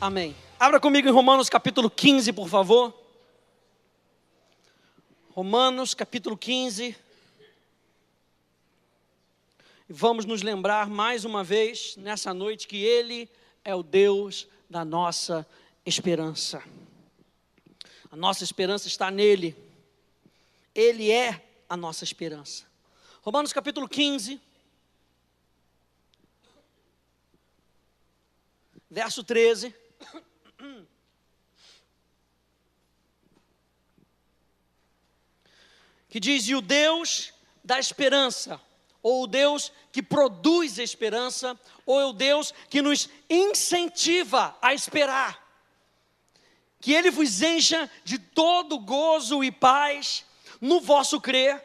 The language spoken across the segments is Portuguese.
Amém. Abra comigo em Romanos capítulo 15, por favor. Romanos capítulo 15. Vamos nos lembrar mais uma vez, nessa noite, que Ele é o Deus da nossa esperança. A nossa esperança está nele. Ele é a nossa esperança. Romanos capítulo 15. Verso 13. Que diz: e o Deus da esperança, ou o Deus que produz esperança, ou é o Deus que nos incentiva a esperar, que Ele vos encha de todo gozo e paz no vosso crer,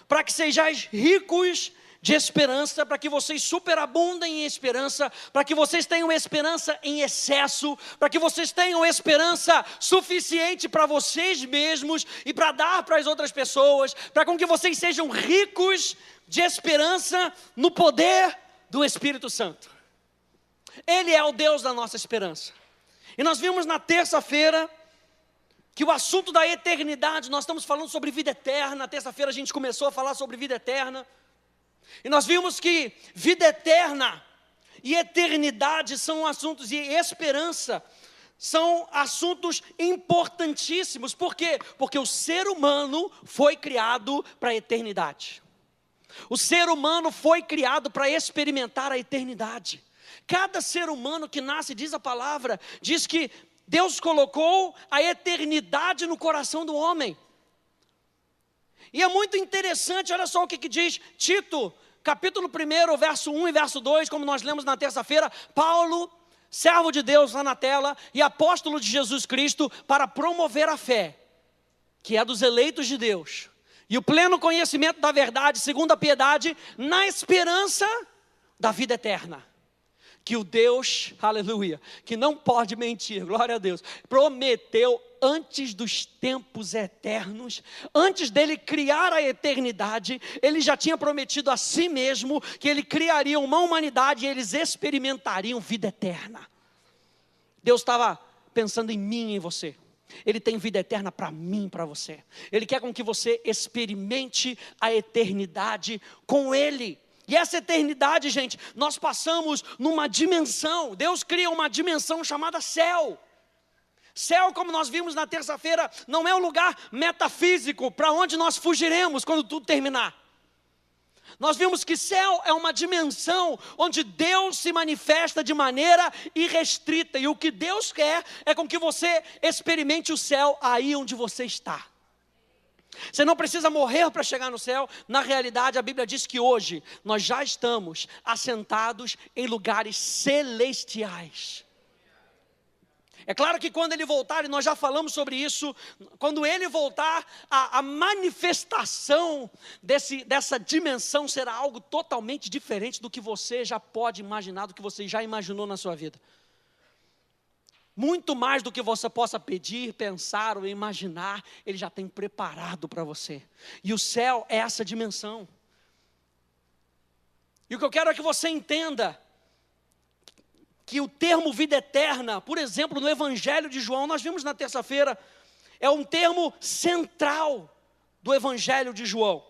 para que sejais ricos de esperança, para que vocês superabundem em esperança, para que vocês tenham esperança em excesso, para que vocês tenham esperança suficiente para vocês mesmos e para dar para as outras pessoas, para com que vocês sejam ricos de esperança no poder do Espírito Santo. Ele é o Deus da nossa esperança. E nós vimos na terça-feira que o assunto da eternidade, nós estamos falando sobre vida eterna. Na terça-feira a gente começou a falar sobre vida eterna. E nós vimos que vida eterna e eternidade são assuntos, e esperança são assuntos importantíssimos. Por quê? Porque o ser humano foi criado para a eternidade. O ser humano foi criado para experimentar a eternidade. Cada ser humano que nasce, diz a palavra, diz que Deus colocou a eternidade no coração do homem. E é muito interessante, olha só o que diz Tito, capítulo 1, verso 1 e verso 2, como nós lemos na terça-feira. Paulo, servo de Deus lá na tela, e apóstolo de Jesus Cristo, para promover a fé, que é dos eleitos de Deus, e o pleno conhecimento da verdade, segundo a piedade, na esperança da vida eterna. Que o Deus, aleluia, que não pode mentir, glória a Deus, prometeu antes dos tempos eternos, antes dele criar a eternidade, ele já tinha prometido a si mesmo que ele criaria uma humanidade e eles experimentariam vida eterna. Deus estava pensando em mim e em você. Ele tem vida eterna para mim e para você. Ele quer com que você experimente a eternidade com Ele. E essa eternidade, gente, nós passamos numa dimensão. Deus cria uma dimensão chamada céu. Céu, como nós vimos na terça-feira, não é um lugar metafísico para onde nós fugiremos quando tudo terminar. Nós vimos que céu é uma dimensão onde Deus se manifesta de maneira irrestrita. E o que Deus quer é com que você experimente o céu aí onde você está. Você não precisa morrer para chegar no céu. Na realidade, a Bíblia diz que hoje nós já estamos assentados em lugares celestiais. É claro que quando Ele voltar, e nós já falamos sobre isso, quando Ele voltar, a manifestação dessa dimensão será algo totalmente diferente do que você já pode imaginar, do que você já imaginou na sua vida. Muito mais do que você possa pedir, pensar ou imaginar, Ele já tem preparado para você. E o céu é essa dimensão. E o que eu quero é que você entenda que o termo vida eterna, por exemplo, no Evangelho de João, nós vimos na terça-feira, é um termo central do Evangelho de João.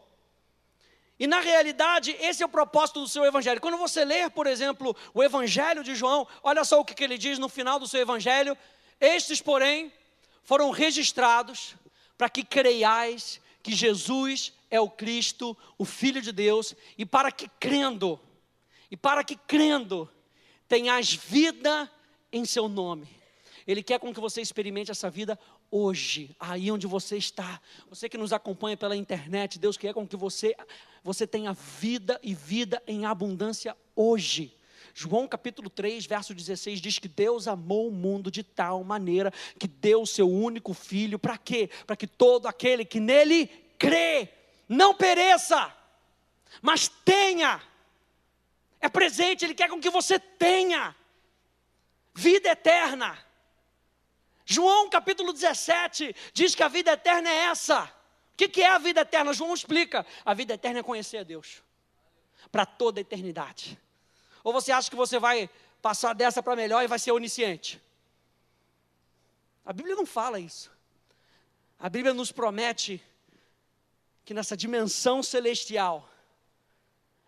E na realidade, esse é o propósito do seu Evangelho. Quando você ler, por exemplo, o Evangelho de João, olha só o que ele diz no final do seu Evangelho. Estes, porém, foram registrados para que creiais que Jesus é o Cristo, o Filho de Deus, e para que crendo, tenhais vida em seu nome. Ele quer com que você experimente essa vida hoje, aí onde você está. Você que nos acompanha pela internet, Deus quer com que você tenha vida e vida em abundância hoje. João capítulo 3, verso 16 diz que Deus amou o mundo de tal maneira que deu o seu único filho. Para quê? Para que todo aquele que nele crê não pereça, mas tenha. É presente, Ele quer com que você tenha vida eterna. João capítulo 17 diz que a vida eterna é essa. O que é a vida eterna? João explica. A vida eterna é conhecer a Deus para toda a eternidade. Ou você acha que você vai passar dessa para melhor e vai ser onisciente? A Bíblia não fala isso. A Bíblia nos promete que nessa dimensão celestial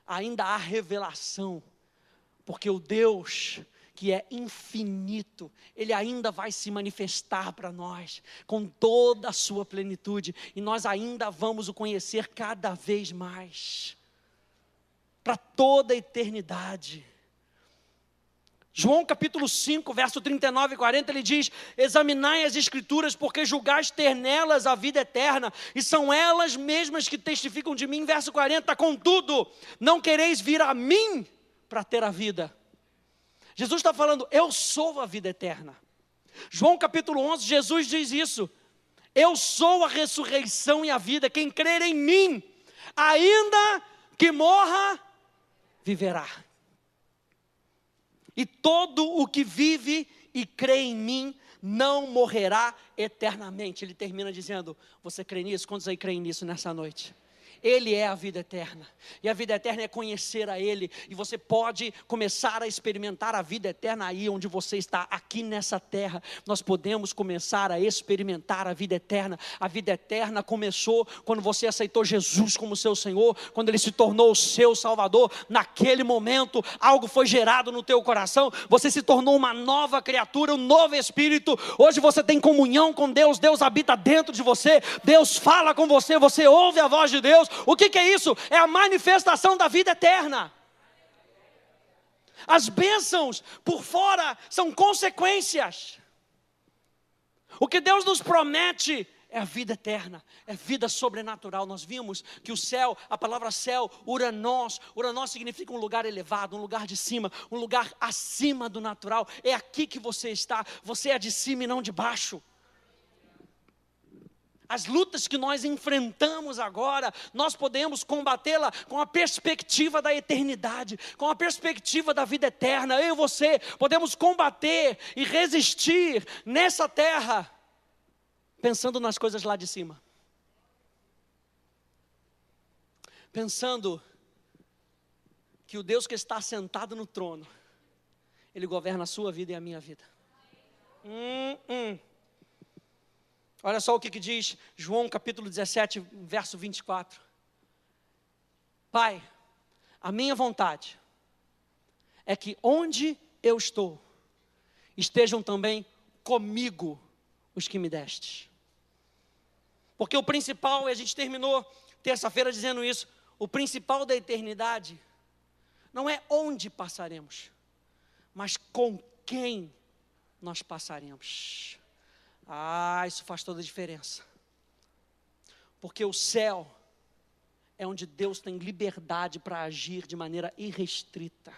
ainda há revelação, porque o Deus que é infinito, Ele ainda vai se manifestar para nós, com toda a sua plenitude, e nós ainda vamos o conhecer cada vez mais, para toda a eternidade. João capítulo 5, verso 39 e 40, ele diz: examinai as escrituras, porque julgais ter nelas a vida eterna, e são elas mesmas que testificam de mim. Verso 40, contudo, não quereis vir a mim para ter a vida. Jesus está falando, eu sou a vida eterna. João capítulo 11, Jesus diz isso: eu sou a ressurreição e a vida, quem crer em mim, ainda que morra, viverá. E todo o que vive e crê em mim não morrerá eternamente. Ele termina dizendo, você crê nisso? Quantos aí creem nisso nessa noite? Ele é a vida eterna, e a vida eterna é conhecer a Ele, e você pode começar a experimentar a vida eterna aí onde você está, aqui nessa terra. Nós podemos começar a experimentar a vida eterna. A vida eterna começou quando você aceitou Jesus como seu Senhor, quando Ele se tornou o seu Salvador. Naquele momento, algo foi gerado no teu coração, você se tornou uma nova criatura, um novo espírito. Hoje você tem comunhão com Deus, Deus habita dentro de você, Deus fala com você, você ouve a voz de Deus. O que é isso? É a manifestação da vida eterna. As bênçãos por fora são consequências. O que Deus nos promete é a vida eterna, é vida sobrenatural. Nós vimos que o céu, a palavra céu, Uranos significa um lugar elevado, um lugar de cima, um lugar acima do natural. É aqui que você está, você é de cima e não de baixo. As lutas que nós enfrentamos agora, nós podemos combatê-la com a perspectiva da eternidade, com a perspectiva da vida eterna. Eu e você podemos combater e resistir nessa terra, pensando nas coisas lá de cima. Pensando que o Deus que está sentado no trono, Ele governa a sua vida e a minha vida. Olha só o que diz João capítulo 17, verso 24. Pai, a minha vontade é que onde eu estou, estejam também comigo os que me destes. Porque o principal, e a gente terminou terça-feira dizendo isso, o principal da eternidade não é onde passaremos, mas com quem nós passaremos. Isso faz toda a diferença. Porque o céu é onde Deus tem liberdade para agir de maneira irrestrita.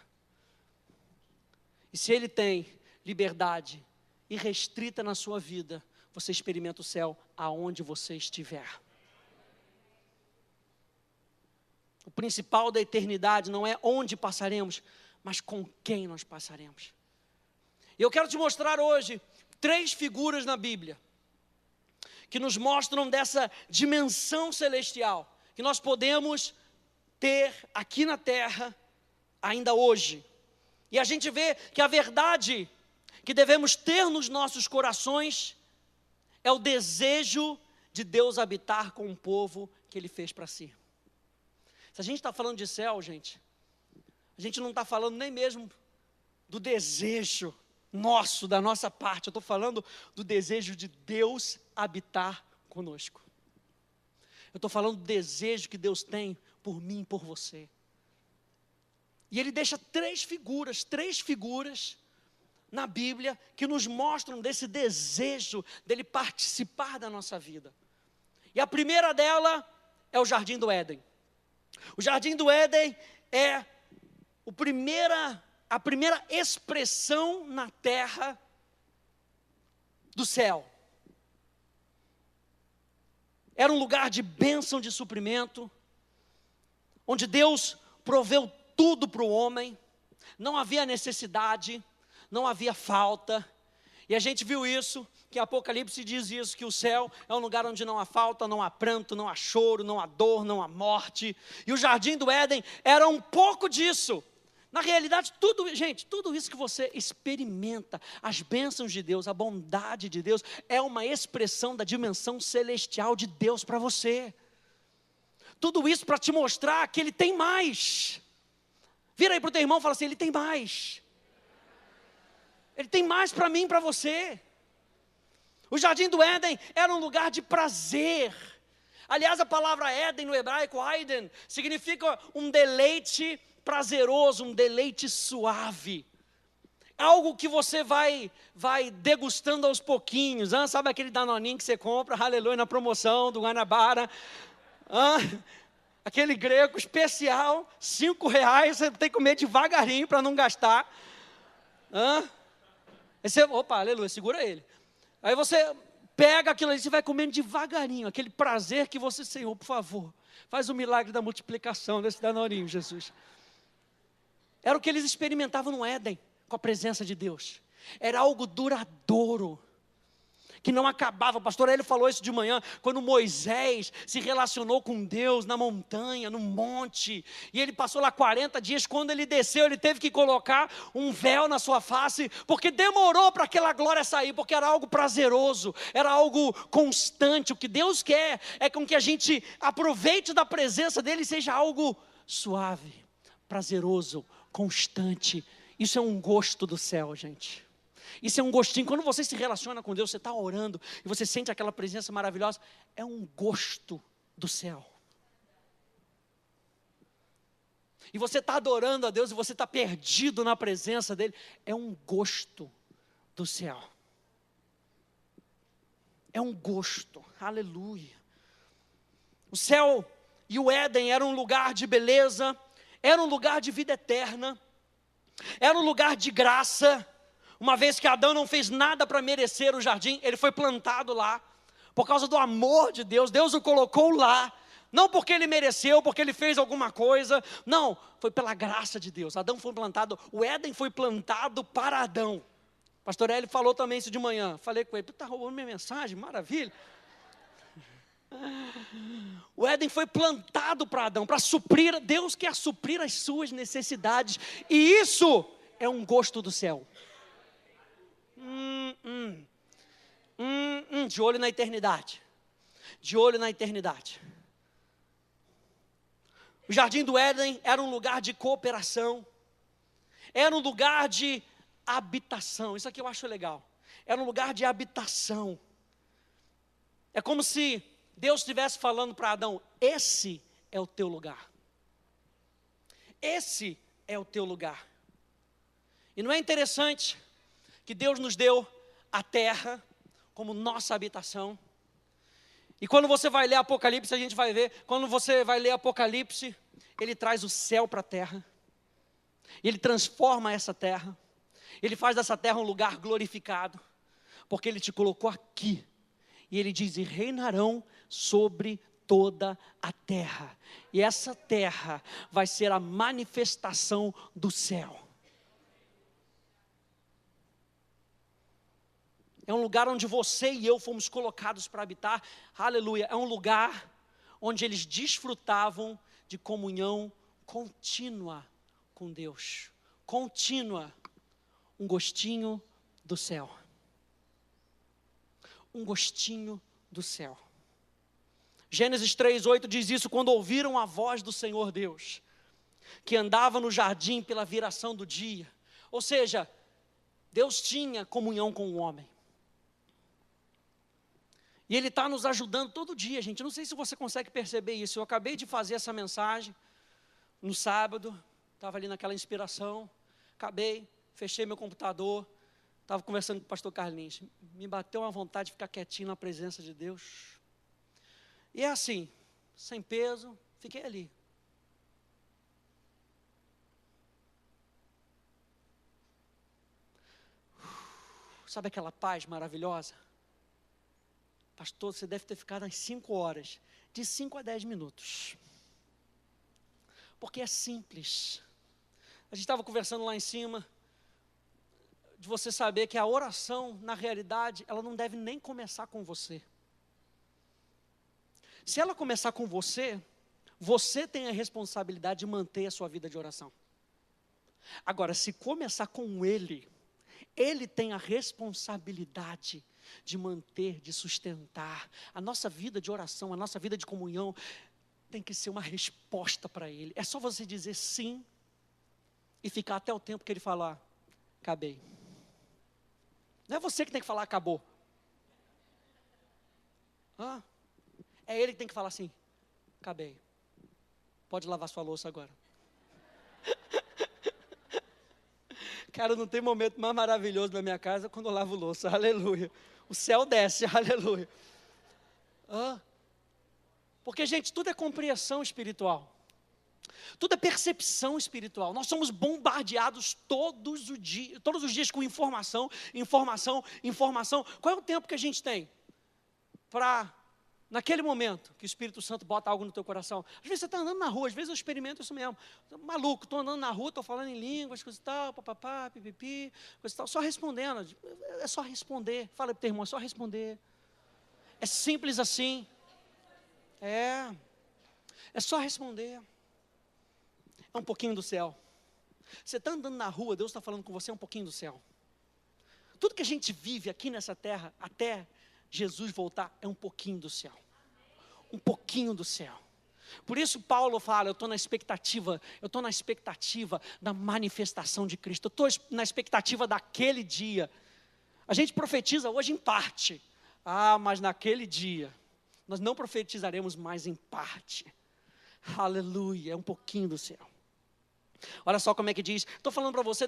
E se Ele tem liberdade irrestrita na sua vida, você experimenta o céu aonde você estiver. O principal da eternidade não é onde passaremos, mas com quem nós passaremos. E eu quero te mostrar hoje 3 figuras na Bíblia que nos mostram dessa dimensão celestial que nós podemos ter aqui na terra ainda hoje. E a gente vê que a verdade que devemos ter nos nossos corações é o desejo de Deus habitar com o povo que Ele fez para si. Se a gente está falando de céu, gente, a gente não está falando nem mesmo do desejo nosso, da nossa parte. Eu estou falando do desejo de Deus habitar conosco. Eu estou falando do desejo que Deus tem por mim e por você. E Ele deixa 3 figuras na Bíblia que nos mostram desse desejo dEle participar da nossa vida. E a primeira dela é o Jardim do Éden. O Jardim do Éden é a primeira expressão na terra do céu. Era um lugar de bênção, de suprimento, onde Deus proveu tudo para o homem, não havia necessidade, não havia falta. E a gente viu isso, que Apocalipse diz isso, que o céu é um lugar onde não há falta, não há pranto, não há choro, não há dor, não há morte. E o Jardim do Éden era um pouco disso. Na realidade, tudo isso que você experimenta, as bênçãos de Deus, a bondade de Deus, é uma expressão da dimensão celestial de Deus para você. Tudo isso para te mostrar que Ele tem mais. Vira aí para o teu irmão e fala assim: Ele tem mais. Ele tem mais para mim e para você. O Jardim do Éden era um lugar de prazer. Aliás, a palavra Éden no hebraico, Aiden, significa um deleite prazeroso, um deleite suave. Algo que você vai degustando aos pouquinhos. Sabe aquele danoninho que você compra, aleluia, na promoção do Guanabara? Aquele greco especial, R$5, você tem que comer devagarinho para não gastar. Aí você, opa, aleluia, segura ele. Aí você pega aquilo ali, você vai comendo devagarinho, aquele prazer que você, Senhor, por favor, faz o milagre da multiplicação desse danoninho, Jesus. Era o que eles experimentavam no Éden, com a presença de Deus. Era algo duradouro, que não acabava. O pastor Hélio falou isso de manhã, quando Moisés se relacionou com Deus na montanha, no monte, e ele passou lá 40 dias, quando ele desceu, ele teve que colocar um véu na sua face, porque demorou para aquela glória sair, porque era algo prazeroso, era algo constante. O que Deus quer é com que a gente aproveite da presença dEle, seja algo suave, prazeroso, constante. Isso é um gosto do céu, gente. Isso é um gostinho. Quando você se relaciona com Deus, você está orando e você sente aquela presença maravilhosa, é um gosto do céu. E você está adorando a Deus e você está perdido na presença dEle, é um gosto do céu. É um gosto, aleluia. O céu e o Éden eram um lugar de beleza, era um lugar de vida eterna, era um lugar de graça. Uma vez que Adão não fez nada para merecer o jardim, ele foi plantado lá, por causa do amor de Deus, Deus o colocou lá, não porque ele mereceu, porque ele fez alguma coisa, não, foi pela graça de Deus. Adão foi plantado, o Éden foi plantado para Adão. Pastor Hélio falou também isso de manhã, falei com ele, tu está roubando minha mensagem, maravilha. O Éden foi plantado para Adão, para suprir, Deus quer suprir as suas necessidades, e isso é um gosto do céu. De olho na eternidade. De olho na eternidade. O Jardim do Éden era um lugar de cooperação. Era um lugar de habitação. Isso aqui eu acho legal. Era um lugar de habitação. É como se Deus estivesse falando para Adão: esse é o teu lugar. Esse é o teu lugar. E não é interessante que Deus nos deu a terra como nossa habitação? E quando você vai ler Apocalipse, a gente vai ver, quando você vai ler Apocalipse, Ele traz o céu para a terra, Ele transforma essa terra, Ele faz dessa terra um lugar glorificado, porque Ele te colocou aqui, e Ele diz: e reinarão sobre toda a terra, e essa terra vai ser a manifestação do céu. É um lugar onde você e eu fomos colocados para habitar, aleluia. É um lugar onde eles desfrutavam de comunhão contínua com Deus, contínua, um gostinho do céu. Um gostinho do céu. Gênesis 3:8 diz isso: quando ouviram a voz do Senhor Deus, que andava no jardim pela viração do dia. Ou seja, Deus tinha comunhão com o homem. E Ele está nos ajudando todo dia, gente. Não sei se você consegue perceber isso. Eu acabei de fazer essa mensagem no sábado, estava ali naquela inspiração, acabei, fechei meu computador, estava conversando com o pastor Carlinhos. Me bateu uma vontade de ficar quietinho na presença de Deus. E é assim, sem peso, fiquei ali. Sabe aquela paz maravilhosa? Pastor, você deve ter ficado às 5 horas, de 5 a 10 minutos. Porque é simples. A gente estava conversando lá em cima, de você saber que a oração, na realidade, ela não deve nem começar com você. Se ela começar com você, você tem a responsabilidade de manter a sua vida de oração. Agora, se começar com Ele tem a responsabilidade de manter, de sustentar. A nossa vida de oração, a nossa vida de comunhão, tem que ser uma resposta para Ele. É só você dizer sim e ficar até o tempo que Ele falar, acabei. Não é você que tem que falar, acabou. É Ele que tem que falar assim, acabei. Pode lavar sua louça agora. Cara, não tem momento mais maravilhoso na minha casa quando eu lavo louça, aleluia. O céu desce, aleluia. Porque, gente, tudo é compreensão espiritual. Tudo é percepção espiritual. Nós somos bombardeados todos os dias com informação. Qual é o tempo que a gente tem para, naquele momento, que o Espírito Santo bota algo no teu coração? Às vezes você está andando na rua, às vezes eu experimento isso mesmo. Maluco, estou andando na rua, estou falando em línguas, coisa e tal, papapá, pipipi, coisa e tal, só respondendo. É só responder. Fala para o teu irmão, é só responder. É simples assim. É só responder. É um pouquinho do céu. Você está andando na rua, Deus está falando com você, é um pouquinho do céu. Tudo que a gente vive aqui nessa terra, até Jesus voltar, é um pouquinho do céu. Um pouquinho do céu. Por isso Paulo fala, eu estou na expectativa da manifestação de Cristo. Eu estou na expectativa daquele dia. A gente profetiza hoje em parte. Mas naquele dia, nós não profetizaremos mais em parte. Aleluia, é um pouquinho do céu. Olha só como é que diz, estou falando para você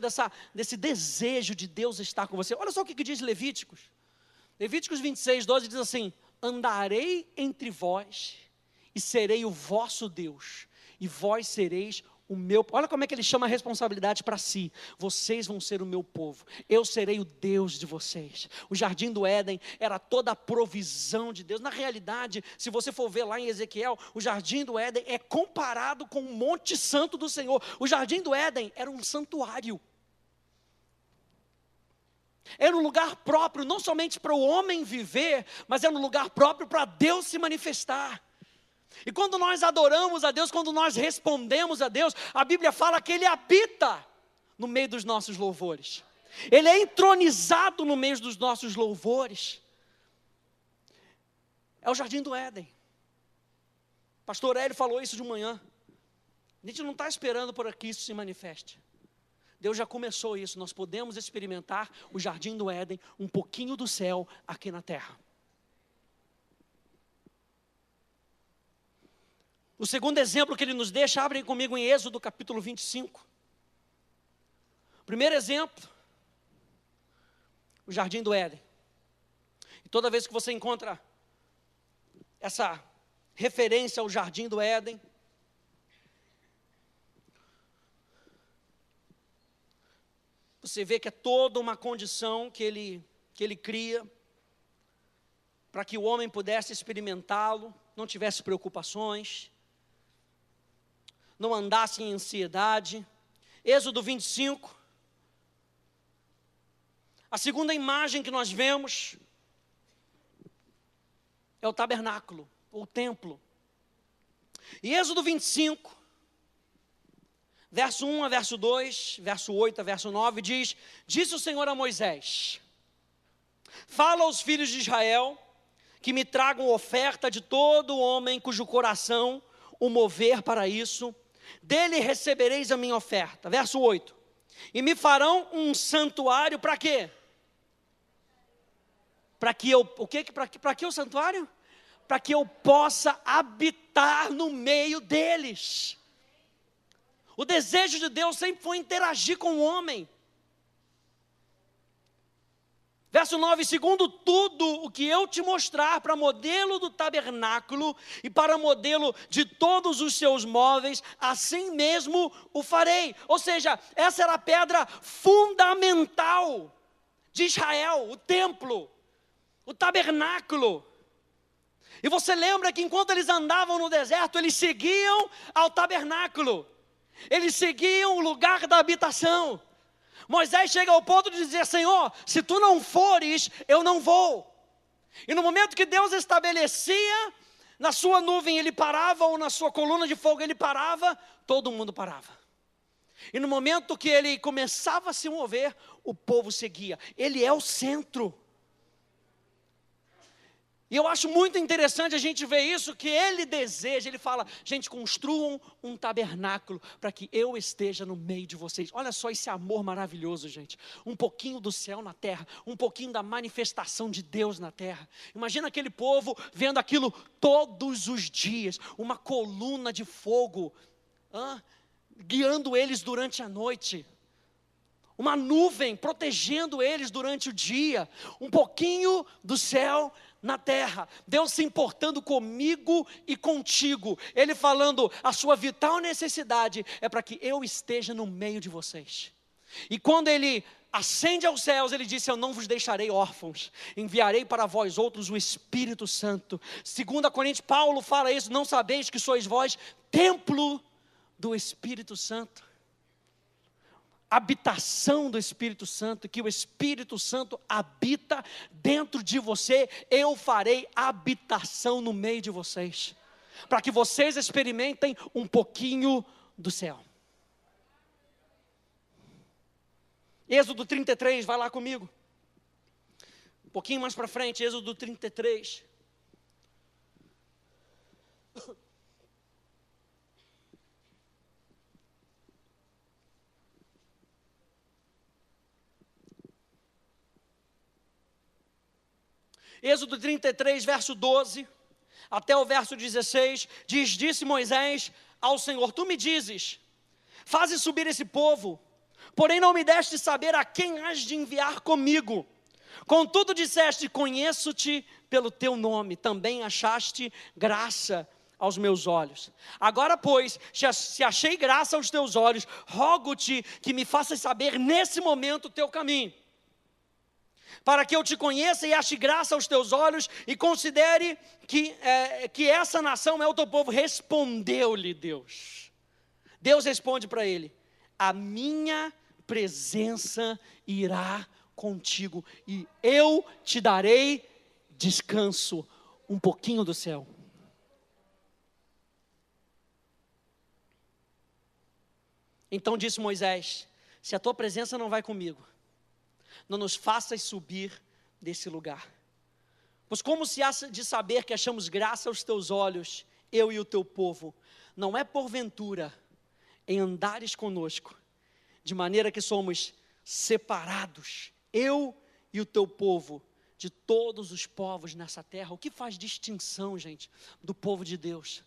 desse desejo de Deus estar com você. Olha só o que diz Levíticos. Levíticos 26, 12 diz assim, andarei entre vós e serei o vosso Deus, e vós sereis o meu. Olha como é que ele chama a responsabilidade para si. Vocês vão ser o meu povo, eu serei o Deus de vocês. O jardim do Éden era toda a provisão de Deus. Na realidade, se você for ver lá em Ezequiel, o jardim do Éden é comparado com o Monte Santo do Senhor. O jardim do Éden era um santuário. Era um lugar próprio, não somente para o homem viver, mas era um lugar próprio para Deus se manifestar. E quando nós adoramos a Deus, quando nós respondemos a Deus, a Bíblia fala que Ele habita no meio dos nossos louvores. Ele é entronizado no meio dos nossos louvores. É o jardim do Éden. Pastor Hélio falou isso de manhã. A gente não está esperando por que isso se manifeste. Deus já começou isso, nós podemos experimentar o jardim do Éden, um pouquinho do céu aqui na terra. O segundo exemplo que ele nos deixa, abrem comigo em Êxodo capítulo 25. Primeiro exemplo, o jardim do Éden. E toda vez que você encontra essa referência ao jardim do Éden, você vê que é toda uma condição que ele cria para que o homem pudesse experimentá-lo, não tivesse preocupações, não andasse em ansiedade. Êxodo 25. A segunda imagem que nós vemos é o tabernáculo, ou o templo. E Êxodo 25, verso 1 a verso 2, verso 8 a verso 9, diz: disse o Senhor a Moisés, fala aos filhos de Israel, que me tragam oferta de todo homem cujo coração o mover para isso, dele recebereis a minha oferta. Verso 8, e me farão um santuário para quê? Para que o santuário? Para que eu possa habitar no meio deles. O desejo de Deus sempre foi interagir com o homem. Verso 9, segundo tudo o que eu te mostrar para modelo do tabernáculo e para modelo de todos os seus móveis, assim mesmo o farei. Ou seja, essa era a pedra fundamental de Israel, o templo, o tabernáculo. E você lembra que enquanto eles andavam no deserto, eles seguiam ao tabernáculo. Eles seguiam o lugar da habitação. Moisés chega ao ponto de dizer: Senhor, se tu não fores, eu não vou. E no momento que Deus estabelecia, na sua nuvem ele parava, ou na sua coluna de fogo ele parava, todo mundo parava. E no momento que ele começava a se mover, o povo seguia. Ele é o centro. E eu acho muito interessante a gente ver isso, que ele deseja, ele fala, gente, construam um tabernáculo para que eu esteja no meio de vocês. Olha só esse amor maravilhoso, gente. Um pouquinho do céu na terra, um pouquinho da manifestação de Deus na terra. Imagina aquele povo vendo aquilo todos os dias, uma coluna de fogo, guiando eles durante a noite. Uma nuvem protegendo eles durante o dia, um pouquinho do céu na terra, Deus se importando comigo e contigo, Ele falando, a sua vital necessidade é para que eu esteja no meio de vocês. E quando Ele ascende aos céus, Ele disse, eu não vos deixarei órfãos, enviarei para vós outros o Espírito Santo. 2 Coríntios, Paulo fala isso, não sabeis que sois vós templo do Espírito Santo. Habitação do Espírito Santo, que o Espírito Santo habita dentro de você, eu farei habitação no meio de vocês, para que vocês experimentem um pouquinho do céu. Êxodo 33, vai lá comigo, um pouquinho mais para frente, Êxodo 33. Êxodo 33, verso 12, até o verso 16, disse Moisés ao Senhor, tu me dizes, faze subir esse povo, porém não me deste saber a quem has de enviar comigo. Contudo disseste, conheço-te pelo teu nome, também achaste graça aos meus olhos. Agora, pois, se achei graça aos teus olhos, rogo-te que me faças saber nesse momento o teu caminho, para que eu te conheça e ache graça aos teus olhos e considere que essa nação é o teu povo. Respondeu-lhe Deus. Deus responde para ele, a minha presença irá contigo e eu te darei descanso, um pouquinho do céu. Então disse Moisés, se a tua presença não vai comigo, não nos faças subir desse lugar. Pois como se há de saber que achamos graça aos teus olhos, eu e o teu povo, não é porventura em andares conosco, de maneira que somos separados, eu e o teu povo, de todos os povos nessa terra. O que faz distinção, gente, do povo de Deus?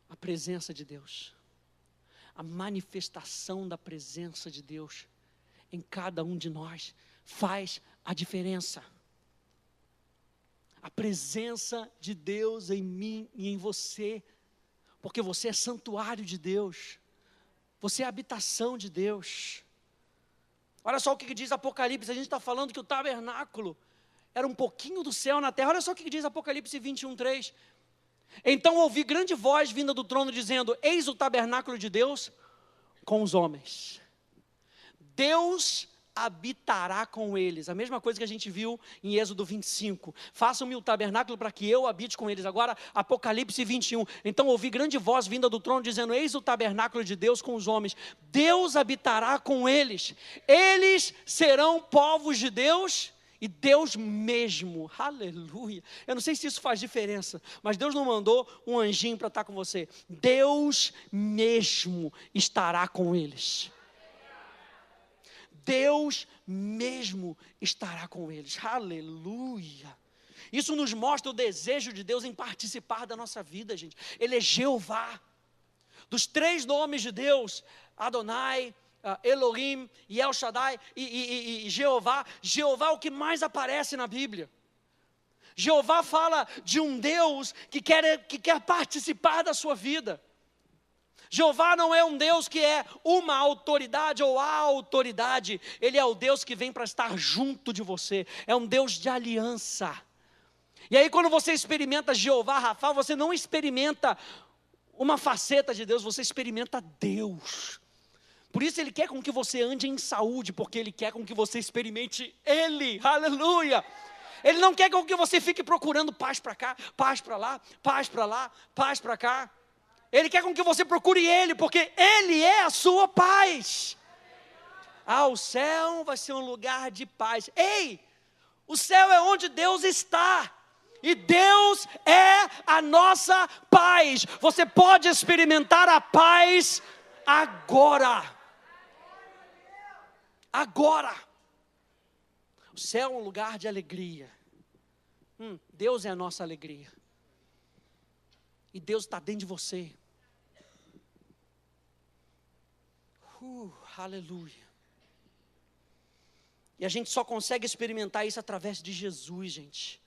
A presença de Deus, a manifestação da presença de Deus em cada um de nós faz a diferença. A presença de Deus em mim e em você, porque você é santuário de Deus, você é habitação de Deus. Olha só o que diz Apocalipse, a gente está falando que o tabernáculo era um pouquinho do céu na terra. Olha só o que diz Apocalipse 21:3. Então ouvi grande voz vinda do trono dizendo, eis o tabernáculo de Deus com os homens. Deus habitará com eles. A mesma coisa que a gente viu em Êxodo 25. Façam-me o tabernáculo para que eu habite com eles. Agora, Apocalipse 21. Então ouvi grande voz vinda do trono dizendo, eis o tabernáculo de Deus com os homens. Deus habitará com eles. Eles serão povos de Deus e Deus mesmo. Aleluia. Eu não sei se isso faz diferença, mas Deus não mandou um anjinho para estar com você. Deus mesmo estará com eles. Deus mesmo estará com eles, aleluia. Isso nos mostra o desejo de Deus em participar da nossa vida, gente. Ele é Jeová. Dos 3 nomes de Deus, Adonai, Elohim e El Shaddai e Jeová. Jeová é o que mais aparece na Bíblia. Jeová fala de um Deus que quer participar da sua vida. Jeová não é um Deus que é uma autoridade ou a autoridade. Ele é o Deus que vem para estar junto de você. É um Deus de aliança. E aí quando você experimenta Jeová Rafa, você não experimenta uma faceta de Deus, você experimenta Deus. Por isso Ele quer com que você ande em saúde, porque Ele quer com que você experimente Ele. Aleluia! Ele não quer com que você fique procurando paz para cá, paz para lá, paz para lá, paz para cá. Ele quer com que você procure Ele, porque Ele é a sua paz. O céu vai ser um lugar de paz. Ei, o céu é onde Deus está. E Deus é a nossa paz. Você pode experimentar a paz agora. Agora. O céu é um lugar de alegria. Deus é a nossa alegria. E Deus está dentro de você. Aleluia. E a gente só consegue experimentar isso através de Jesus, gente.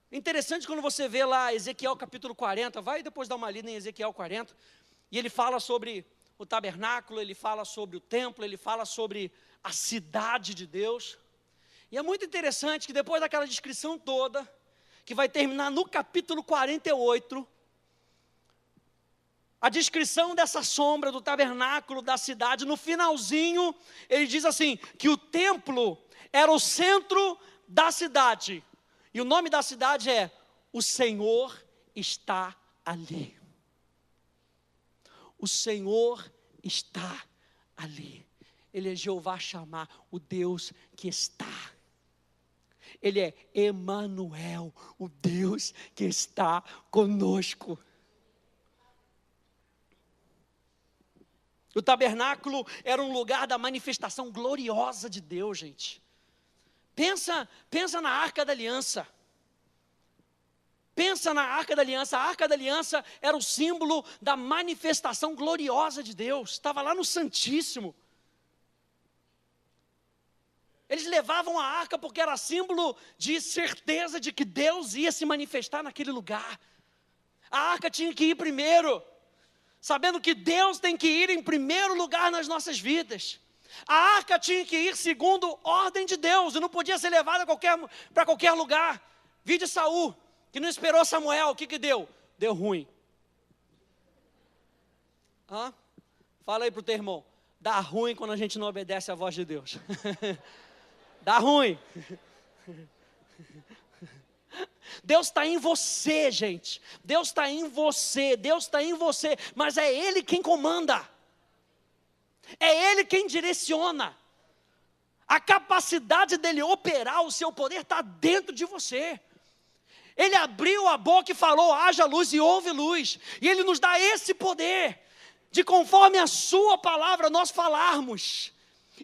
Interessante quando você vê lá Ezequiel capítulo 40, vai depois dar uma lida em Ezequiel 40, e ele fala sobre o tabernáculo, ele fala sobre o templo, ele fala sobre a cidade de Deus. E é muito interessante que depois daquela descrição toda, que vai terminar no capítulo 48, a descrição dessa sombra do tabernáculo da cidade, no finalzinho, ele diz assim, que o templo era o centro da cidade. E o nome da cidade é, o Senhor está ali. O Senhor está ali. Ele é Jeová Shammah, o Deus que está. Ele é Emanuel, o Deus que está conosco. O tabernáculo era um lugar da manifestação gloriosa de Deus, gente. Pensa na Arca da Aliança. Pensa na Arca da Aliança. A Arca da Aliança era o símbolo da manifestação gloriosa de Deus. Estava lá no Santíssimo. Eles levavam a arca porque era símbolo de certeza de que Deus ia se manifestar naquele lugar. A arca tinha que ir primeiro, sabendo que Deus tem que ir em primeiro lugar nas nossas vidas. A arca tinha que ir segundo ordem de Deus, e não podia ser levada para qualquer lugar. Vide Saul, que não esperou Samuel, o que deu? Deu ruim. Fala aí para o teu irmão, dá ruim quando a gente não obedece à voz de Deus. Dá ruim. Deus está em você, gente. Deus está em você. Deus está em você. Mas é Ele quem comanda. É Ele quem direciona. A capacidade dEle operar o seu poder está dentro de você. Ele abriu a boca e falou, haja luz e houve luz. E Ele nos dá esse poder, de conforme a sua palavra nós falarmos.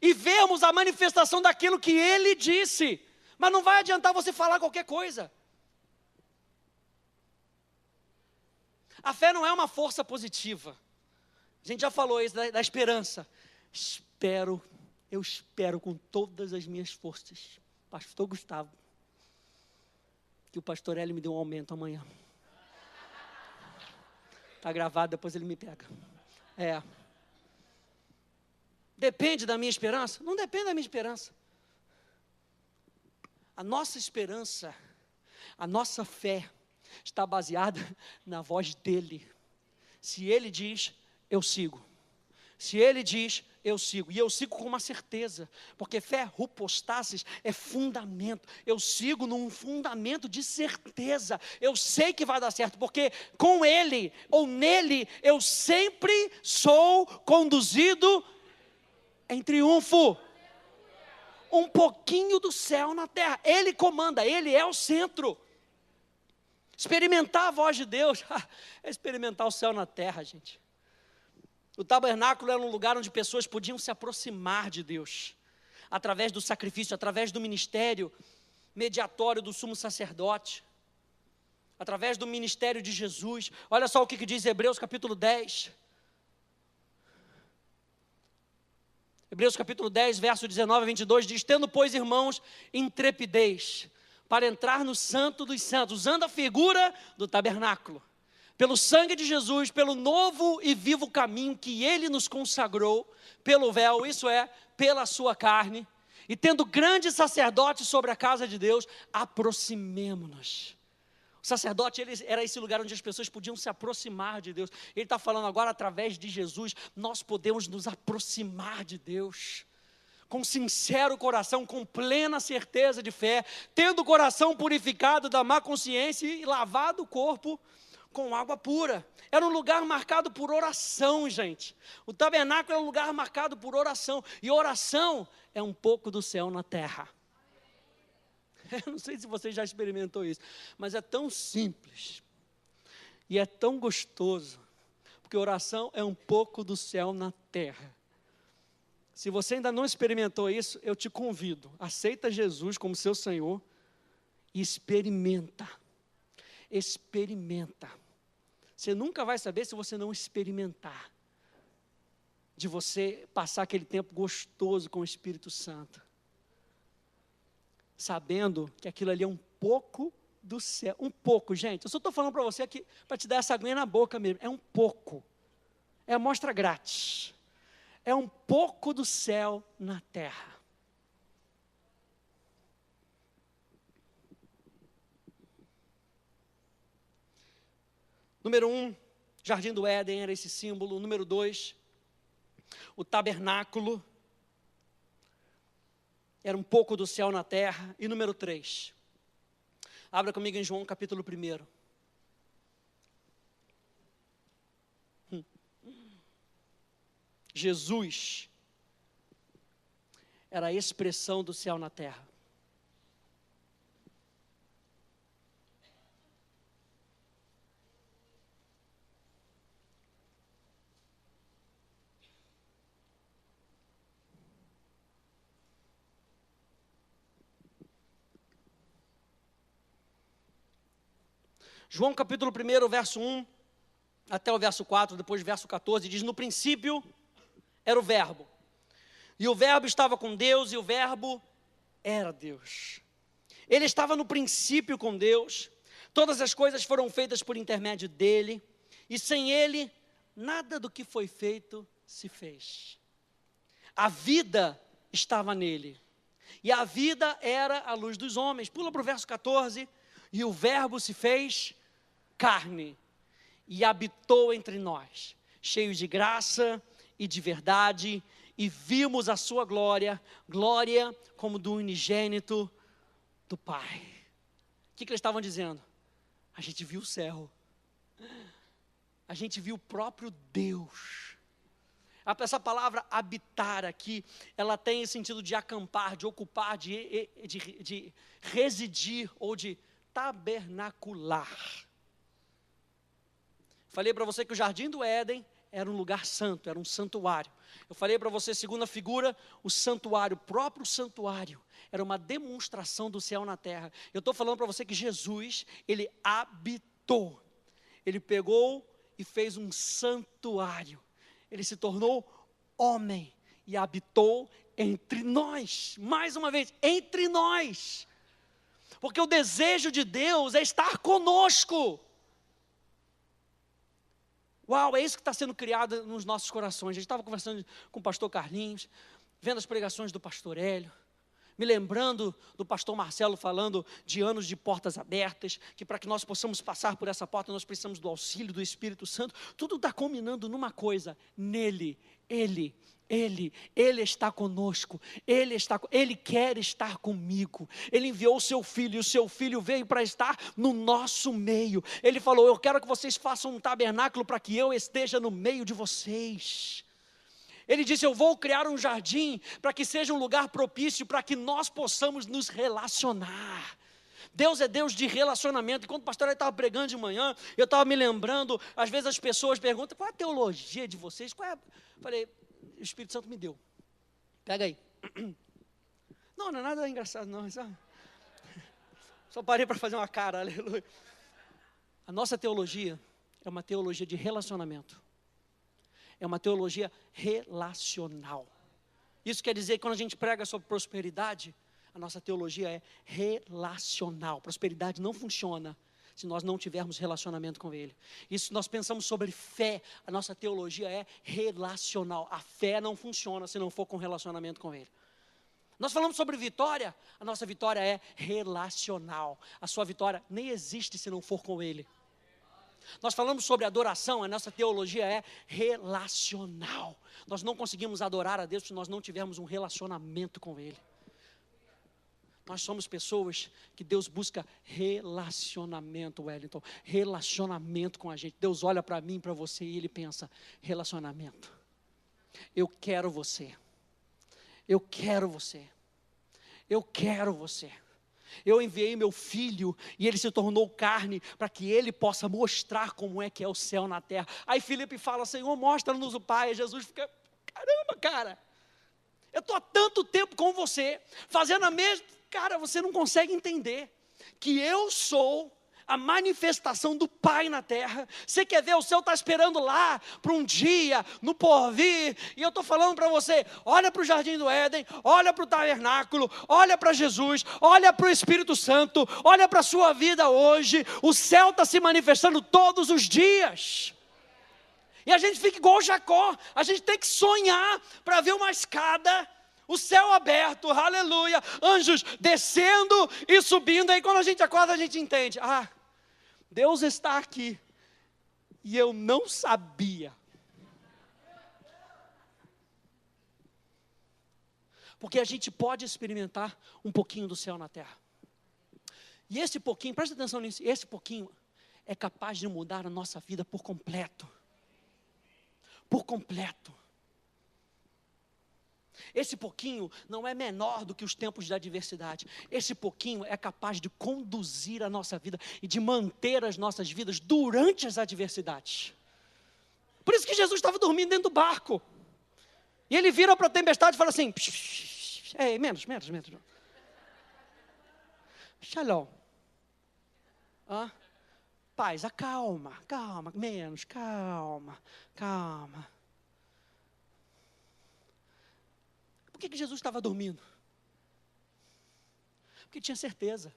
E vermos a manifestação daquilo que Ele disse. Mas não vai adiantar você falar qualquer coisa. A fé não é uma força positiva. A gente já falou isso da esperança. Eu espero com todas as minhas forças, pastor Gustavo, que o pastor Hélio me dê um aumento amanhã. Está gravado, depois ele me pega. Depende da minha esperança? Não depende da minha esperança. A nossa esperança, a nossa fé está baseada na voz dEle. Se Ele diz, eu sigo. Se Ele diz, eu sigo. E eu sigo com uma certeza, porque fé, hupostasis, é fundamento. Eu sigo num fundamento de certeza. Eu sei que vai dar certo, porque com Ele ou nele, eu sempre sou conduzido em triunfo. Um pouquinho do céu na terra. Ele comanda, Ele é o centro. Experimentar a voz de Deus é experimentar o céu na terra, gente. O tabernáculo era um lugar onde pessoas podiam se aproximar de Deus, através do sacrifício, através do ministério mediatório do sumo sacerdote, através do ministério de Jesus. Olha só o que diz Hebreus capítulo 10. Hebreus capítulo 10, verso 19 a 22, diz, tendo, pois, irmãos, intrepidez, para entrar no santo dos santos, usando a figura do tabernáculo, pelo sangue de Jesus, pelo novo e vivo caminho que Ele nos consagrou, pelo véu, isso é, pela sua carne, e tendo grande sacerdote sobre a casa de Deus, aproximemo-nos. O sacerdote era esse lugar onde as pessoas podiam se aproximar de Deus. Ele está falando agora, através de Jesus, nós podemos nos aproximar de Deus, com sincero coração, com plena certeza de fé, tendo o coração purificado da má consciência e lavado o corpo com água pura. Era um lugar marcado por oração, gente. O tabernáculo é um lugar marcado por oração. E oração é um pouco do céu na terra. Eu não sei se você já experimentou isso, mas é tão simples. E é tão gostoso. Porque oração é um pouco do céu na terra. Se você ainda não experimentou isso, eu te convido. Aceita Jesus como seu Senhor e experimenta. Experimenta. Você nunca vai saber se você não experimentar. De você passar aquele tempo gostoso com o Espírito Santo. Sabendo que aquilo ali é um pouco do céu. Um pouco, gente. Eu só estou falando para você aqui, para te dar essa aguinha na boca mesmo. É um pouco. É amostra grátis. É um pouco do céu na terra. Número 1, Jardim do Éden era esse símbolo. Número 2, o tabernáculo era um pouco do céu na terra. E número 3, abra comigo em João capítulo 1. Jesus era a expressão do céu na terra. João capítulo 1, verso 1 até o verso 4, depois verso 14, diz: no princípio era o verbo, e o verbo estava com Deus, e o verbo era Deus. Ele estava no princípio com Deus, todas as coisas foram feitas por intermédio dele, e sem ele, nada do que foi feito se fez. A vida estava nele, e a vida era a luz dos homens. Pula para o verso 14, e o verbo se fez carne, e habitou entre nós, cheio de graça e de verdade, e vimos a sua glória, glória como do unigênito do Pai. O que eles estavam dizendo? A gente viu o céu, a gente viu o próprio Deus. Essa palavra habitar aqui, ela tem o sentido de acampar, de ocupar, de residir ou de tabernacular. Falei para você que o Jardim do Éden era um lugar santo, era um santuário. Eu falei para você, segunda figura, o santuário, o próprio santuário, era uma demonstração do céu na terra. Eu estou falando para você que Jesus, ele habitou, ele pegou e fez um santuário, ele se tornou homem e habitou entre nós, mais uma vez, entre nós, porque o desejo de Deus é estar conosco. Uau, é isso que está sendo criado nos nossos corações. A gente estava conversando com o pastor Carlinhos, vendo as pregações do pastor Hélio, me lembrando do pastor Marcelo falando de anos de portas abertas, que para que nós possamos passar por essa porta, nós precisamos do auxílio do Espírito Santo. Tudo está culminando numa coisa: nele, Ele está conosco, Ele quer estar comigo. Ele enviou o seu Filho, e o seu Filho veio para estar no nosso meio. Ele falou: eu quero que vocês façam um tabernáculo para que eu esteja no meio de vocês. Ele disse: eu vou criar um jardim para que seja um lugar propício para que nós possamos nos relacionar. Deus é Deus de relacionamento. Enquanto o pastor estava pregando de manhã, eu estava me lembrando, às vezes as pessoas perguntam: qual é a teologia de vocês? Falei: o Espírito Santo me deu. Pega aí. Não é nada engraçado não. Só parei para fazer uma cara, aleluia. A nossa teologia é uma teologia de relacionamento. É uma teologia relacional. Isso quer dizer que quando a gente prega sobre prosperidade, a nossa teologia é relacional. Prosperidade não funciona se nós não tivermos relacionamento com Ele. E se nós pensamos sobre fé, a nossa teologia é relacional. A fé não funciona se não for com relacionamento com Ele. Nós falamos sobre vitória, a nossa vitória é relacional. A sua vitória nem existe se não for com Ele. Nós falamos sobre adoração, a nossa teologia é relacional. Nós não conseguimos adorar a Deus se nós não tivermos um relacionamento com Ele. Nós somos pessoas que Deus busca relacionamento, Wellington. Relacionamento com a gente. Deus olha para mim, para você e Ele pensa, relacionamento. Eu quero você. Eu quero você. Eu quero você. Eu enviei meu filho e ele se tornou carne para que ele possa mostrar como é que é o céu na terra. Aí Filipe fala, Senhor, mostra-nos o Pai. E Jesus fica, caramba, cara. Eu estou há tanto tempo com você, fazendo a mesma... Cara, você não consegue entender que eu sou a manifestação do Pai na terra. Você quer ver, o céu está esperando lá, para um dia, no porvir. E eu estou falando para você, olha para o Jardim do Éden, olha para o tabernáculo, olha para Jesus, olha para o Espírito Santo, olha para a sua vida hoje. O céu está se manifestando todos os dias. E a gente fica igual Jacó, a gente tem que sonhar para ver uma escada, o céu aberto, aleluia, anjos descendo e subindo. Aí quando a gente acorda a gente entende, Deus está aqui, e eu não sabia. Porque a gente pode experimentar um pouquinho do céu na terra. E esse pouquinho, presta atenção nisso, esse pouquinho é capaz de mudar a nossa vida por completo. Por completo. Esse pouquinho não é menor do que os tempos da adversidade. Esse pouquinho é capaz de conduzir a nossa vida e de manter as nossas vidas durante as adversidades. Por isso que Jesus estava dormindo dentro do barco. E ele vira para a tempestade e fala assim, menos. Shalom. Paz, calma, menos, calma. Por que Jesus estava dormindo? Porque tinha certeza.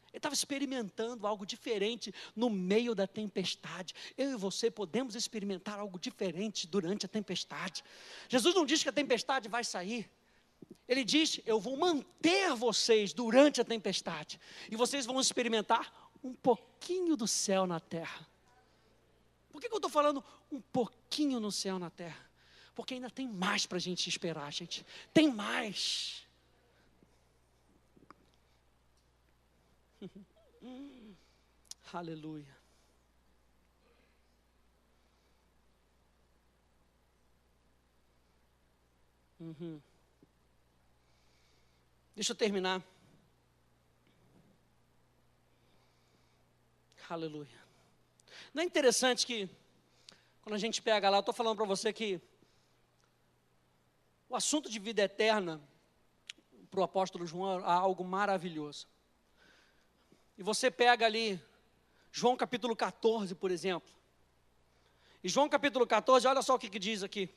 Ele estava experimentando algo diferente no meio da tempestade. Eu e você podemos experimentar algo diferente durante a tempestade. Jesus não diz que a tempestade vai sair. Ele diz, eu vou manter vocês durante a tempestade. E vocês vão experimentar um pouquinho do céu na terra. Por que eu estou falando um pouquinho no céu na terra? Porque ainda tem mais para a gente esperar, gente. Tem mais. Aleluia. Deixa eu terminar. Aleluia. Não é interessante que, quando a gente pega lá, eu estou falando para você que o assunto de vida eterna, para o apóstolo João, é algo maravilhoso. E você pega ali, João capítulo 14, por exemplo. E João capítulo 14, olha só o que diz aqui.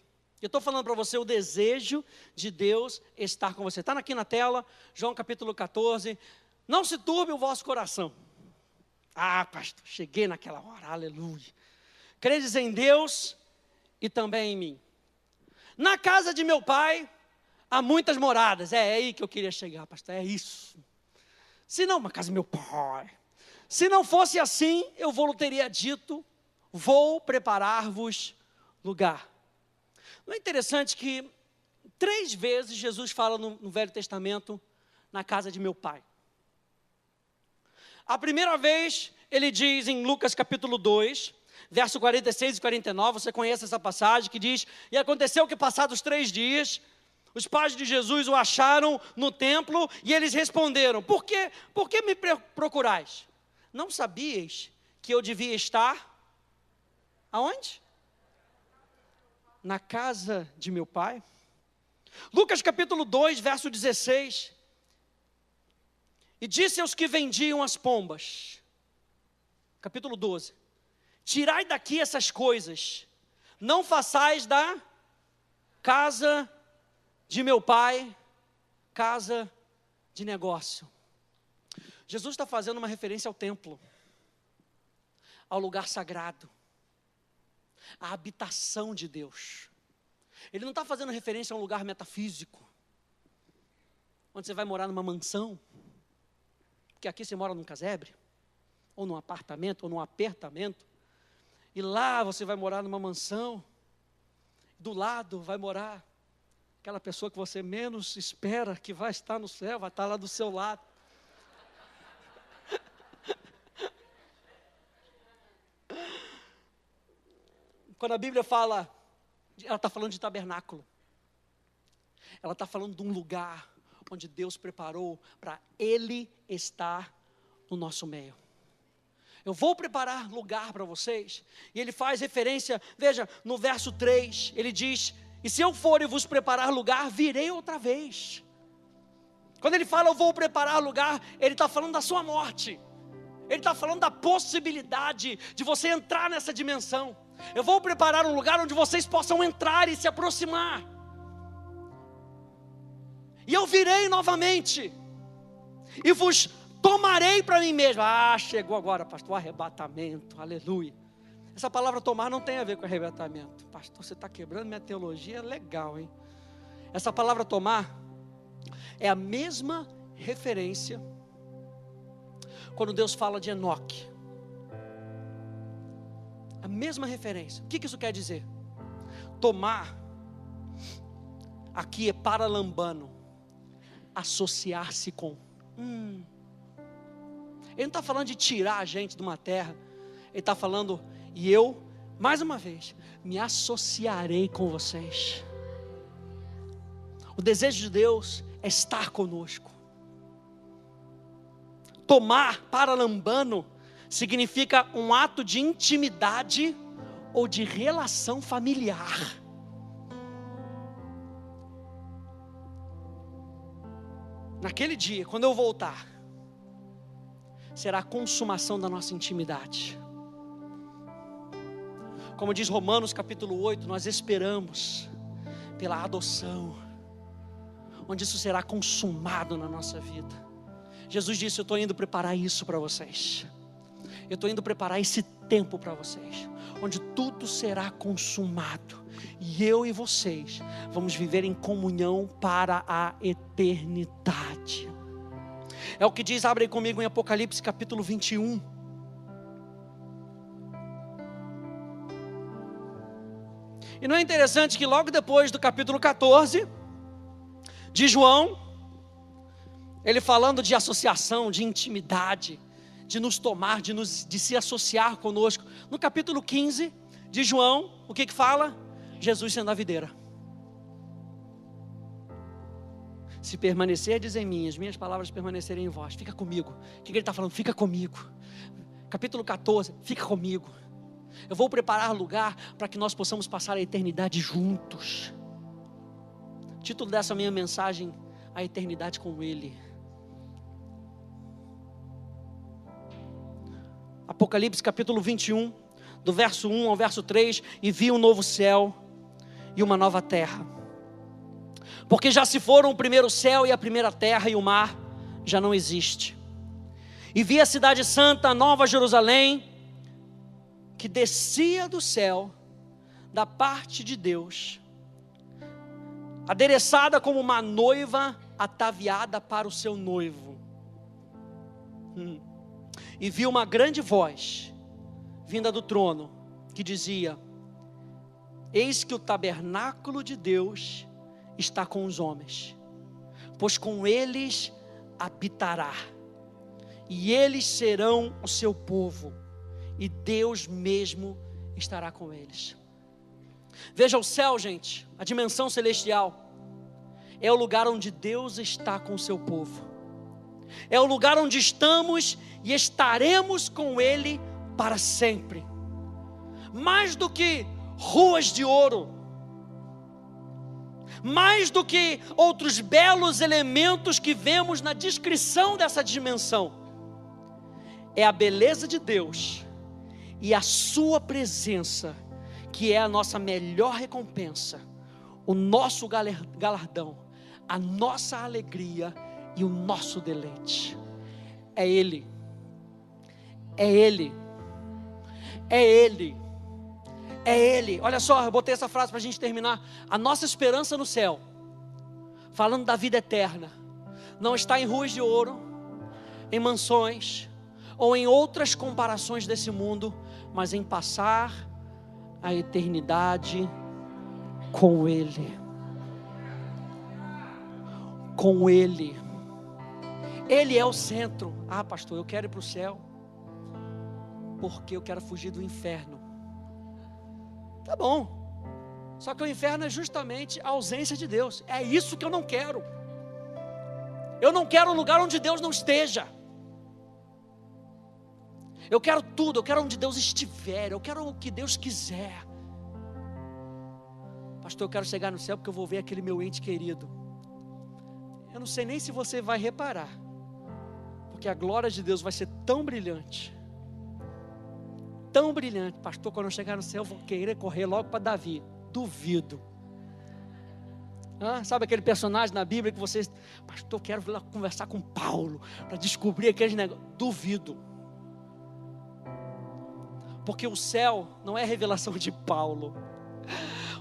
Eu estou falando para você o desejo de Deus estar com você. Está aqui na tela, João capítulo 14. Não se turbe o vosso coração. Pastor, cheguei naquela hora, aleluia. Credes em Deus e também em mim. Na casa de meu pai há muitas moradas. É aí que eu queria chegar, pastor, é isso. Se não, uma casa do meu pai. Se não fosse assim, eu teria dito, vou preparar-vos lugar. Não é interessante que 3 vezes Jesus fala no Velho Testamento, na casa de meu pai. A primeira vez, ele diz em Lucas capítulo 2, verso 46 e 49, você conhece essa passagem, que diz, e aconteceu que passados 3 dias, os pais de Jesus o acharam no templo, e eles responderam, por que me procurais? Não sabias que eu devia estar, aonde? Na casa de meu pai? Lucas capítulo 2, verso 16, e disse aos que vendiam as pombas, capítulo 12, tirai daqui essas coisas, não façais da casa de meu pai, casa de negócio. Jesus está fazendo uma referência ao templo, ao lugar sagrado, à habitação de Deus. Ele não está fazendo referência a um lugar metafísico, onde você vai morar numa mansão, porque aqui você mora num casebre, ou num apartamento, ou num apertamento, e lá você vai morar numa mansão, do lado vai morar Aquela pessoa que você menos espera que vai estar no céu, vai estar lá do seu lado. Quando a Bíblia fala, ela está falando de tabernáculo. Ela está falando de um lugar onde Deus preparou para Ele estar no nosso meio. Eu vou preparar lugar para vocês. E ele faz referência, veja, no verso 3, ele diz: e se eu for e vos preparar lugar, virei outra vez. Quando ele fala eu vou preparar lugar, ele está falando da sua morte. Ele está falando da possibilidade de você entrar nessa dimensão. Eu vou preparar um lugar onde vocês possam entrar e se aproximar. E eu virei novamente e vos tomarei para mim mesmo. Chegou agora, pastor, o arrebatamento, aleluia. Essa palavra tomar não tem a ver com arrebatamento. Pastor, você está quebrando minha teologia, legal, hein? Essa palavra tomar é a mesma referência quando Deus fala de Enoque. A mesma referência. O que isso quer dizer? Tomar aqui é paralambano, associar-se com. Ele não está falando de tirar a gente de uma terra. Ele está falando, e eu, mais uma vez, me associarei com vocês. O desejo de Deus é estar conosco. Tomar paralambano significa um ato de intimidade ou de relação familiar. Naquele dia, quando eu voltar, será a consumação da nossa intimidade. Como diz Romanos capítulo 8, nós esperamos pela adoção, onde isso será consumado na nossa vida. Jesus disse: eu estou indo preparar isso para vocês. Eu estou indo preparar esse tempo para vocês, onde tudo será consumado. E eu e vocês vamos viver em comunhão para a eternidade. É o que diz, abre comigo em Apocalipse capítulo 21. E não é interessante que logo depois do capítulo 14 de João, ele falando de associação, de intimidade, de nos tomar, de se associar conosco. No capítulo 15 de João, o que fala? Jesus sendo a videira. Se permanecerdes em mim, as minhas palavras permanecerem em vós, fica comigo. O que ele está falando? Fica comigo. Capítulo 14, fica comigo. Eu vou preparar lugar para que nós possamos passar a eternidade juntos. Título dessa minha mensagem: a eternidade com Ele. Apocalipse capítulo 21, do verso 1 ao verso 3, e vi um novo céu e uma nova terra, porque já se foram o primeiro céu e a primeira terra, e o mar já não existe. E vi a cidade santa, a nova Jerusalém, que descia do céu, da parte de Deus, adereçada como uma noiva ataviada para o seu noivo. E vi uma grande voz vinda do trono, que dizia: eis que o tabernáculo de Deus está com os homens, pois com eles habitará, e eles serão o seu povo, e Deus mesmo estará com eles. Veja o céu, gente, a dimensão celestial é o lugar onde Deus está com o seu povo. É o lugar onde estamos e estaremos com Ele para sempre. Mais do que ruas de ouro, mais do que outros belos elementos que vemos na descrição dessa dimensão, é a beleza de Deus e a sua presença, que é a nossa melhor recompensa, o nosso galardão, a nossa alegria e o nosso deleite. É Ele, é Ele, é Ele, é Ele. Olha só, eu botei essa frase para a gente terminar. A nossa esperança no céu, falando da vida eterna, não está em ruas de ouro, em mansões, ou em outras comparações desse mundo, mas em passar, a eternidade com Ele. com Ele. Ele é o centro. Ah, pastor, eu quero ir para o céu porque eu quero fugir do inferno. Tá bom, só que o inferno é justamente a ausência de Deus. É isso que eu não quero. Eu não quero um lugar onde Deus não esteja. Eu quero tudo, eu quero onde Deus estiver, eu quero o que Deus quiser. Pastor, eu quero chegar no céu porque eu vou ver aquele meu ente querido. Eu não sei nem se você vai reparar, porque a glória de Deus vai ser tão brilhante, pastor, quando eu chegar no céu eu vou querer correr logo para Davi. Duvido. Sabe aquele personagem na Bíblia que vocês, pastor, quero ir lá conversar com Paulo para descobrir aqueles negócios. Duvido. Porque o céu não é revelação de Paulo,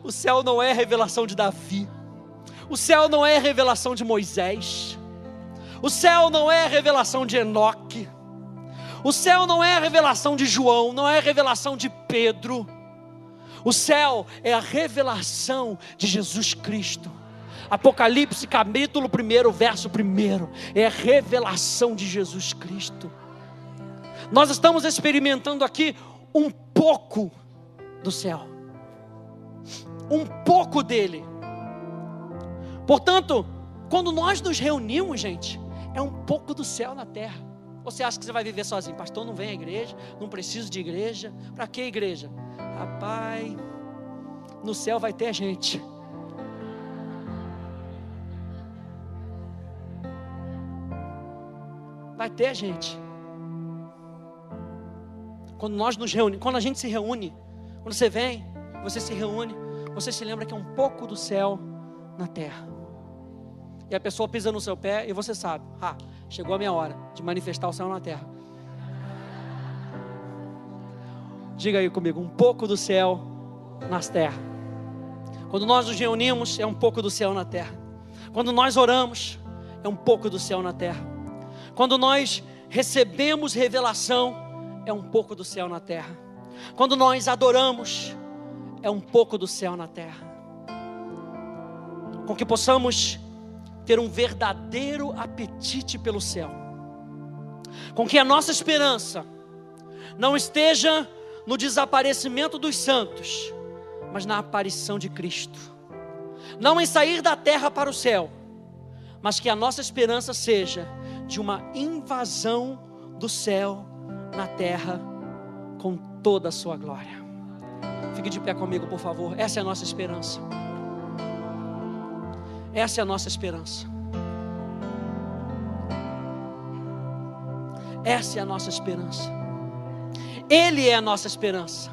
o céu não é revelação de Davi, o céu não é revelação de Moisés, o céu não é revelação de Enoque, o céu não é a revelação de João, não é a revelação de Pedro. O céu é a revelação de Jesus Cristo. Apocalipse capítulo 1, verso 1, é a revelação de Jesus Cristo. Nós estamos experimentando aqui um pouco do céu, um pouco dele. Portanto, quando nós nos reunimos, gente, é um pouco do céu na terra. Você acha que você vai viver sozinho? Pastor, não vem à igreja, não preciso de igreja. Para que igreja? Rapaz, no céu vai ter gente. Vai ter gente. Quando nós nos reunimos, quando a gente se reúne, quando você vem, você se reúne, você se lembra que é um pouco do céu na terra. E a pessoa pisa no seu pé e você sabe, chegou a minha hora de manifestar o céu na terra. Diga aí comigo, um pouco do céu nas terras. Quando nós nos reunimos, é um pouco do céu na terra. Quando nós oramos, é um pouco do céu na terra. Quando nós recebemos revelação, é um pouco do céu na terra. Quando nós adoramos, é um pouco do céu na terra. Com que possamos ter um verdadeiro apetite pelo céu. Com que a nossa esperança não esteja no desaparecimento dos santos, mas na aparição de Cristo. Não em sair da terra para o céu, mas que a nossa esperança seja de uma invasão do céu na terra com toda a sua glória. Fique de pé comigo, por favor. Essa é a nossa esperança. Essa é a nossa esperança. Essa é a nossa esperança. Ele é a nossa esperança.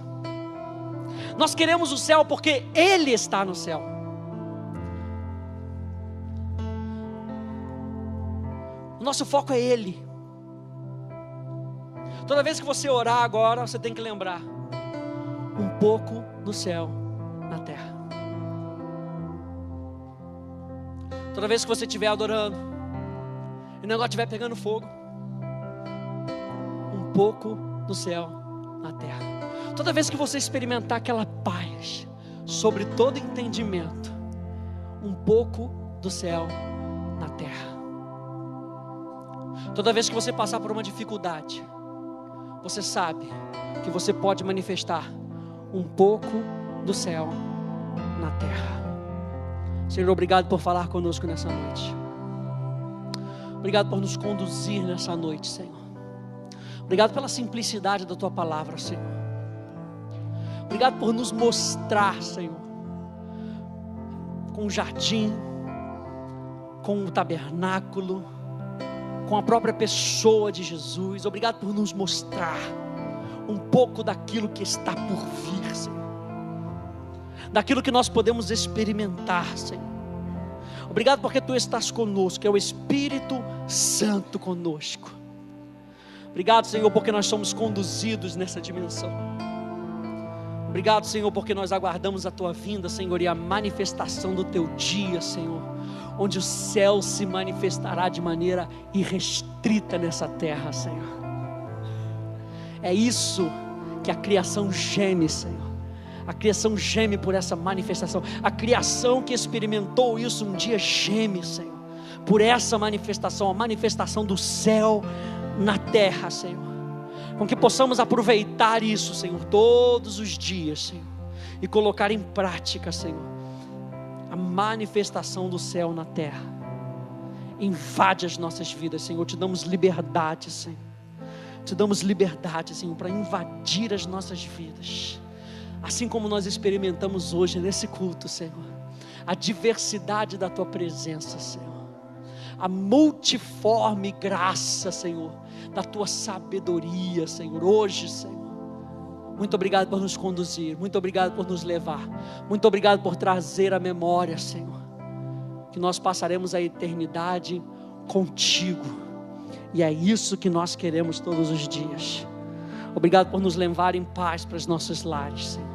Nós queremos o céu porque Ele está no céu. O nosso foco é Ele. Toda vez que você orar agora, você tem que lembrar: um pouco do céu na terra. Toda vez que você estiver adorando e o negócio estiver pegando fogo, um pouco do céu na terra. Toda vez que você experimentar aquela paz sobre todo entendimento, um pouco do céu na terra. Toda vez que você passar por uma dificuldade, você sabe que você pode manifestar um pouco do céu na terra. Senhor, obrigado por falar conosco nessa noite. Obrigado por nos conduzir nessa noite, Senhor. Obrigado pela simplicidade da Tua palavra, Senhor. Obrigado por nos mostrar, Senhor, com o jardim, com o tabernáculo, com a própria pessoa de Jesus. Obrigado por nos mostrar um pouco daquilo que está por vir, Senhor. Daquilo que nós podemos experimentar, Senhor. Obrigado porque Tu estás conosco, é o Espírito Santo conosco. Obrigado, Senhor, porque nós somos conduzidos nessa dimensão. Obrigado, Senhor, porque nós aguardamos a Tua vinda, Senhor, e a manifestação do Teu dia, Senhor, onde o céu se manifestará de maneira irrestrita nessa terra, Senhor. É isso que a criação geme, Senhor. A criação geme por essa manifestação. A criação que experimentou isso um dia geme, Senhor, por essa manifestação, a manifestação do céu na terra, Senhor. Com que possamos aproveitar isso, Senhor, todos os dias, Senhor, e colocar em prática, Senhor, a manifestação do céu na terra. Invade as nossas vidas, Senhor. Te damos liberdade, Senhor. Te damos liberdade, Senhor, para invadir as nossas vidas. Assim como nós experimentamos hoje nesse culto, Senhor, a diversidade da Tua presença, Senhor, a multiforme graça, Senhor, da Tua sabedoria, Senhor, hoje, Senhor. Muito obrigado por nos conduzir, muito obrigado por nos levar, muito obrigado por trazer a memória, Senhor, que nós passaremos a eternidade contigo, e é isso que nós queremos todos os dias. Obrigado por nos levar em paz para os nossos lares, Senhor.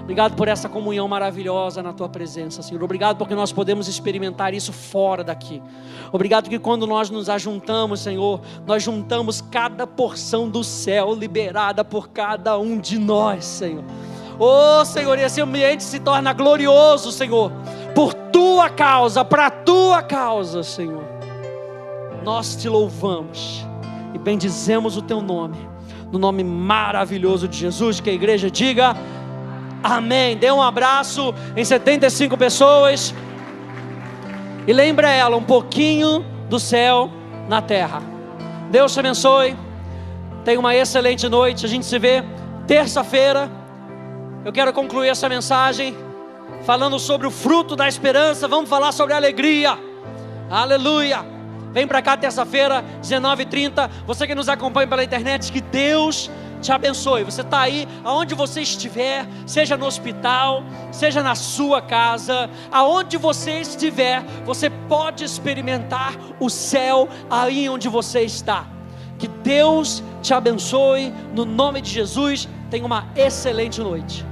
Obrigado por essa comunhão maravilhosa na Tua presença, Senhor. Obrigado porque nós podemos experimentar isso fora daqui. Obrigado que quando nós nos ajuntamos, Senhor, nós juntamos cada porção do céu liberada por cada um de nós, Senhor. Oh, Senhor, esse ambiente se torna glorioso, Senhor, por Tua causa, para a Tua causa, Senhor. Nós Te louvamos e bendizemos o Teu nome, no nome maravilhoso de Jesus. Que a igreja diga amém. Dê um abraço em 75 pessoas e lembre ela um pouquinho do céu na terra. Deus te abençoe. Tenha uma excelente noite. A gente se vê terça-feira. Eu quero concluir essa mensagem falando sobre o fruto da esperança. Vamos falar sobre alegria. Aleluia. Vem para cá terça-feira, 19h30. Você que nos acompanha pela internet, que Deus te abençoe. Você está aí, aonde você estiver, seja no hospital, seja na sua casa, aonde você estiver, você pode experimentar o céu aí onde você está. Que Deus te abençoe, no nome de Jesus. Tenha uma excelente noite.